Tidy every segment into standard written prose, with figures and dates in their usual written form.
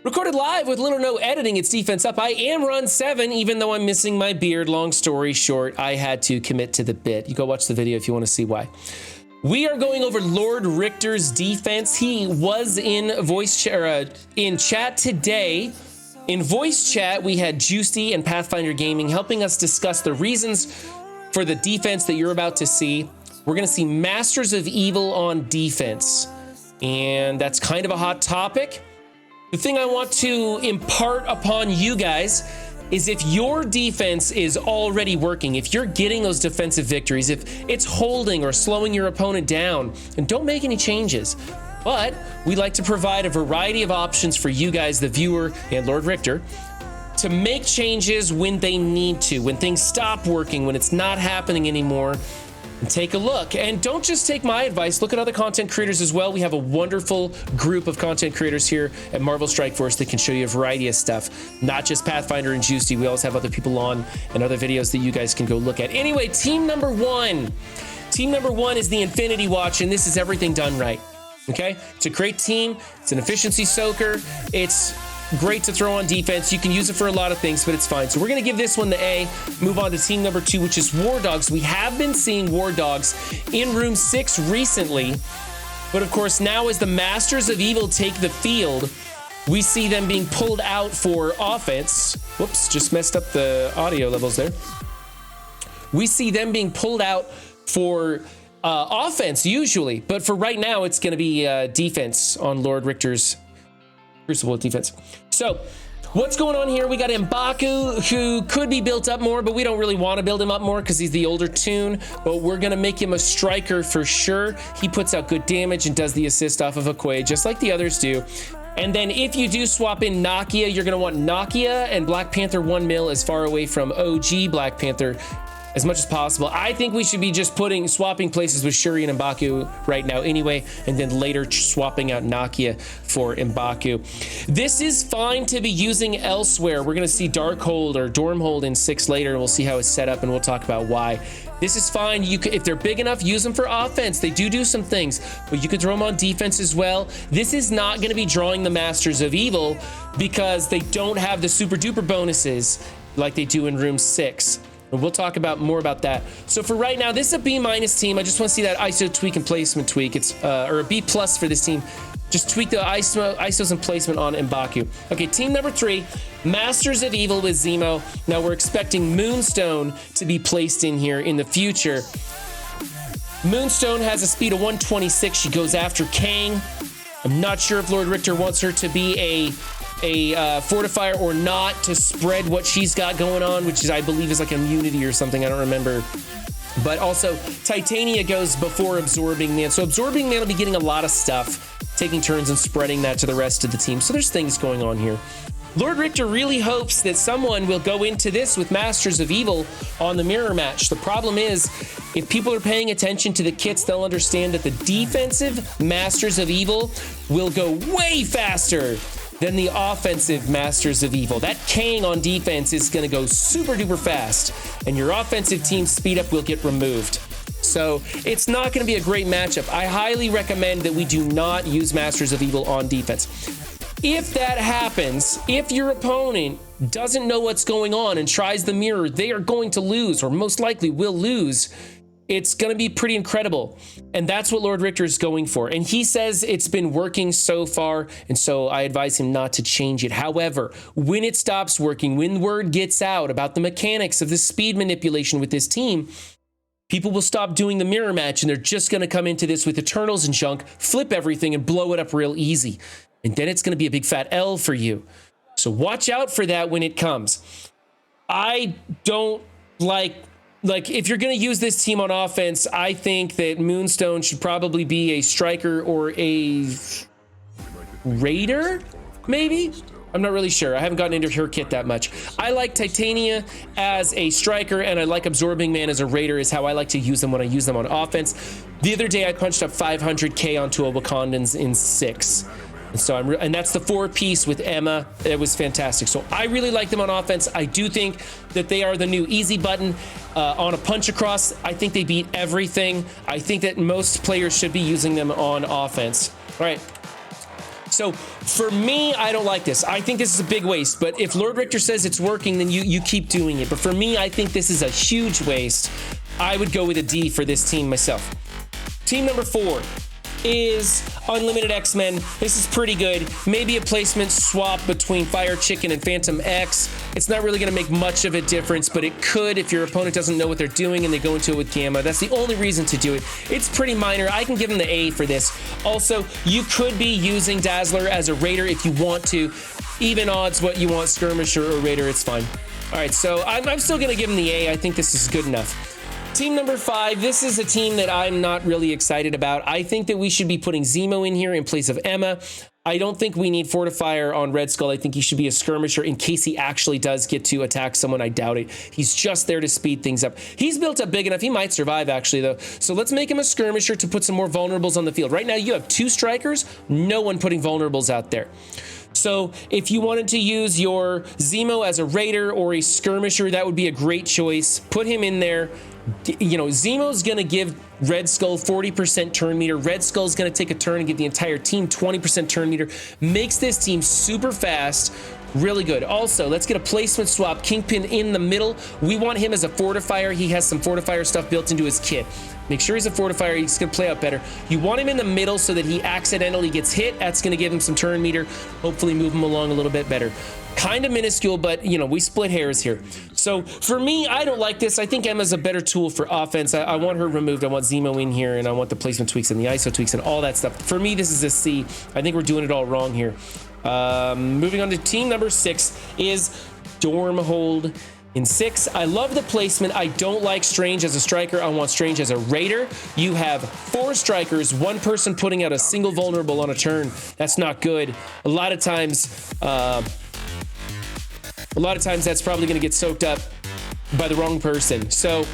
Recorded live with little or no editing, it's Defense Up. I am run 7, even though I'm missing my beard. Long story short, I had to commit to the bit. You go watch the video if you want to see why. We are going over Lord Richter's defense. He was in in chat today. In voice chat, we had Jgiusti and Pathfinder Gaming helping us discuss the reasons for the defense that you're about to see. We're going to see Masters of Evil on defense, and that's kind of a hot topic. The thing I want to impart upon you guys is if your defense is already working, if you're getting those defensive victories, if it's holding or slowing your opponent down, and don't make any changes. But we like to provide a variety of options for you guys, the viewer and Lord Richter, to make changes when they need to, when things stop working, when it's not happening anymore. And take a look, and don't just take my advice, look at other content creators as well. We have a wonderful group of content creators here at Marvel Strike Force that can show you a variety of stuff, not just Pathfinder and Jgiusti. We always have other people on and other videos that you guys can go look at. Anyway, team number one is the Infinity Watch, and this is everything done right. Okay, it's a great team. It's an efficiency soaker. It's great to throw on defense. You can use it for a lot of things, but it's fine. So we're going to give this one the A, move on to team number 2, which is War Dogs. We have been seeing War Dogs in room 6 recently, but of course now as the Masters of Evil take the field, we see them being pulled out for offense. Whoops, just messed up the audio levels there. We see them being pulled out for offense usually, but for right now it's going to be defense on Lord Richter's Crucible defense. So what's going on here? We got M'Baku, who could be built up more, but we don't really want to build him up more because he's the older tune, but we're going to make him a striker for sure. He puts out good damage and does the assist off of a Quay, just like the others do. And then if you do swap in Nakia, you're going to want Nakia and Black Panther 1 mil as far away from OG Black Panther as much as possible. I think we should be just swapping places with Shuri and M'Baku right now anyway, and then later swapping out Nakia for M'Baku. This is fine to be using elsewhere. We're going to see Darkhold or Dormhold in 6 later, and we'll see how it's set up, and we'll talk about why. This is fine. If they're big enough, use them for offense. They do some things, but you could throw them on defense as well. This is not going to be drawing the Masters of Evil because they don't have the super duper bonuses like they do in room 6. And we'll talk more about that. So for right now, this is a B- team. I just want to see that ISO tweak and placement tweak. It's or a B+ for this team. Just tweak the ISOs and placement on M'Baku. Okay, team number 3, Masters of Evil with Zemo. Now we're expecting Moonstone to be placed in here in the future. Moonstone has a speed of 126. She goes after Kang. I'm not sure if Lord Richter wants her to be a fortifier or not, to spread what she's got going on, which is, I believe, is like immunity or something. I don't remember. But also Titania goes before Absorbing Man. So Absorbing Man will be getting a lot of stuff, taking turns and spreading that to the rest of the team. So there's things going on here. Lord Richter really hopes that someone will go into this with Masters of Evil on the mirror match. The problem is, if people are paying attention to the kits, they'll understand that the defensive Masters of Evil will go way faster than the offensive Masters of Evil. That Kang on defense is going to go super duper fast, and your offensive team's speed up will get removed. So it's not going to be a great matchup. I highly recommend that we do not use Masters of Evil on defense. If that happens, if your opponent doesn't know what's going on and tries the mirror, they are going to lose, or most likely will lose. It's going to be pretty incredible. And that's what Lord Richter is going for. And he says it's been working so far, and so I advise him not to change it. However, when it stops working, when word gets out about the mechanics of the speed manipulation with this team, people will stop doing the mirror match, and they're just going to come into this with Eternals and junk, flip everything, and blow it up real easy. And then it's going to be a big fat L for you. So watch out for that when it comes. I don't like if you're going to use this team on offense, I think that Moonstone should probably be a striker or a raider, maybe? I'm not really sure. I haven't gotten into her kit that much. I like Titania as a striker, and I like Absorbing Man as a raider, is how I like to use them when I use them on offense. The other day, I punched up 500k onto a Wakandans in 6. And so and that's the 4-piece with Emma. It was fantastic. So I really like them on offense. I do think that they are the new easy button on a punch across. I think they beat everything. I think that most players should be using them on offense. All right. So for me, I don't like this. I think this is a big waste, but if Lord Richter says it's working, then you keep doing it. But for me, I think this is a huge waste. I would go with a D for this team myself. Team number 4 is Unlimited X-Men. This is pretty good. Maybe a placement swap between Fire Chicken and Phantom X. It's not really going to make much of a difference, but it could if your opponent doesn't know what they're doing and they go into it with Gamma. That's the only reason to do it. It's pretty minor. I can give them the A for this. Also, you could be using Dazzler as a Raider if you want to. Even odds what you want, Skirmisher or Raider, it's fine. All right, so I'm still going to give them the A. I think this is good enough. Team number 5, this is a team that I'm not really excited about. I think that we should be putting Zemo in here in place of Emma. I don't think we need Fortifier on Red Skull. I think he should be a skirmisher in case he actually does get to attack someone. I doubt it. He's just there to speed things up. He's built up big enough. He might survive, actually, though. So let's make him a skirmisher to put some more vulnerables on the field. Right now, you have 2 strikers. No one putting vulnerables out there. So if you wanted to use your Zemo as a Raider or a skirmisher, that would be a great choice. Put him in there. You know, Zemo's going to give Red Skull 40% turn meter. Red Skull's going to take a turn and give the entire team 20% turn meter. Makes this team super fast. Really good. Also, let's get a placement swap. Kingpin in the middle. We want him as a fortifier. He has some fortifier stuff built into his kit. Make sure he's a fortifier. He's going to play out better. You want him in the middle so that he accidentally gets hit. That's going to give him some turn meter. Hopefully move him along a little bit better. Kind of minuscule, but, you know, we split hairs here. So for me, I don't like this. I think Emma's a better tool for offense. I want her removed. I want Zemo in here, and I want the placement tweaks and the ISO tweaks and all that stuff. For me, this is a C. I think we're doing it all wrong here. Moving on to team number 6 is Stormhold in 6. I love the placement. I don't like Strange as a striker. I want Strange as a Raider. You have 4 strikers, 1 person putting out a single vulnerable on a turn. That's not good. A lot of times that's probably going to get soaked up by the wrong person. So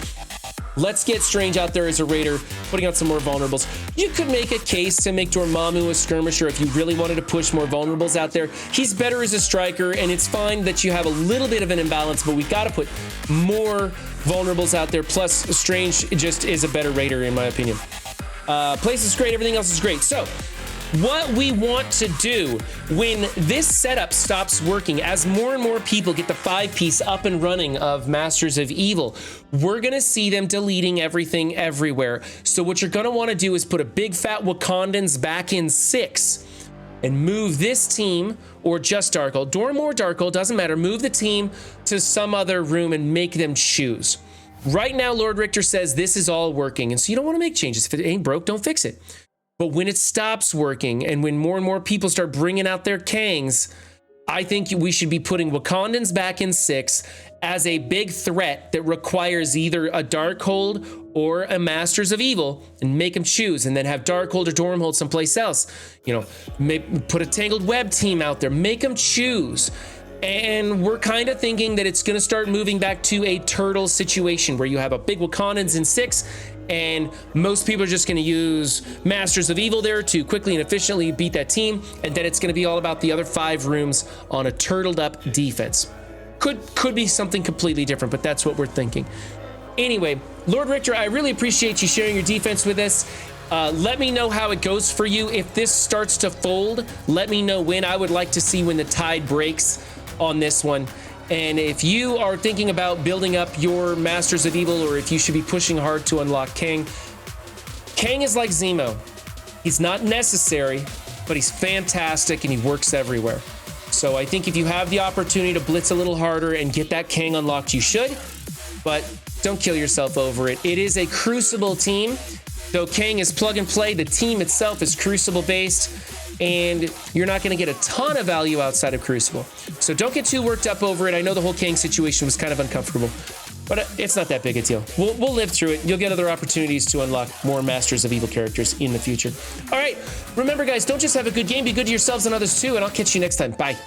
let's get Strange out there as a Raider, putting out some more vulnerables. You could make a case to make Dormammu a skirmisher if you really wanted to push more vulnerables out there. He's better as a striker, and it's fine that you have a little bit of an imbalance, but we got to put more vulnerables out there. Plus, Strange just is a better Raider, in my opinion. Place is great. Everything else is great. So what we want to do when this setup stops working, as more and more people get the 5-piece up and running of Masters of Evil, we're going to see them deleting everything everywhere. So what you're going to want to do is put a big fat Wakandans back in 6 and move this team, or just Darkhold, Dorm or Darkhold, doesn't matter, move the team to some other room and make them choose. Right now, Lord Richter says this is all working, and so you don't want to make changes. If it ain't broke, don't fix it. But when it stops working and when more and more people start bringing out their Kangs, I think we should be putting Wakandans back in 6 as a big threat that requires either a Darkhold or a Masters of Evil, and make them choose, and then have Darkhold or Dormhold someplace else. You know, put a Tangled Web team out there, make them choose. And we're kind of thinking that it's going to start moving back to a turtle situation where you have a big Wakandans in 6, and most people are just going to use Masters of Evil there to quickly and efficiently beat that team, and then it's going to be all about the other 5 rooms on a turtled up defense. Could be something completely different, but that's what we're thinking. Anyway, Lord Richter, I really appreciate you sharing your defense with us. Let me know how it goes for you. If this starts to fold, let me know when. I would like to see when the tide breaks on this one. And if you are thinking about building up your Masters of Evil, or if you should be pushing hard to unlock Kang, Kang is like Zemo. He's not necessary, but he's fantastic and he works everywhere. So I think if you have the opportunity to blitz a little harder and get that Kang unlocked, you should, but don't kill yourself over it. It is a Crucible team. Though Kang is plug and play, the team itself is Crucible based, and you're not going to get a ton of value outside of Crucible. So don't get too worked up over it. I know the whole Kang situation was kind of uncomfortable, but it's not that big a deal. We'll live through it. You'll get other opportunities to unlock more Masters of Evil characters in the future. All right, remember guys, don't just have a good game, be good to yourselves and others too, and I'll catch you next time. Bye.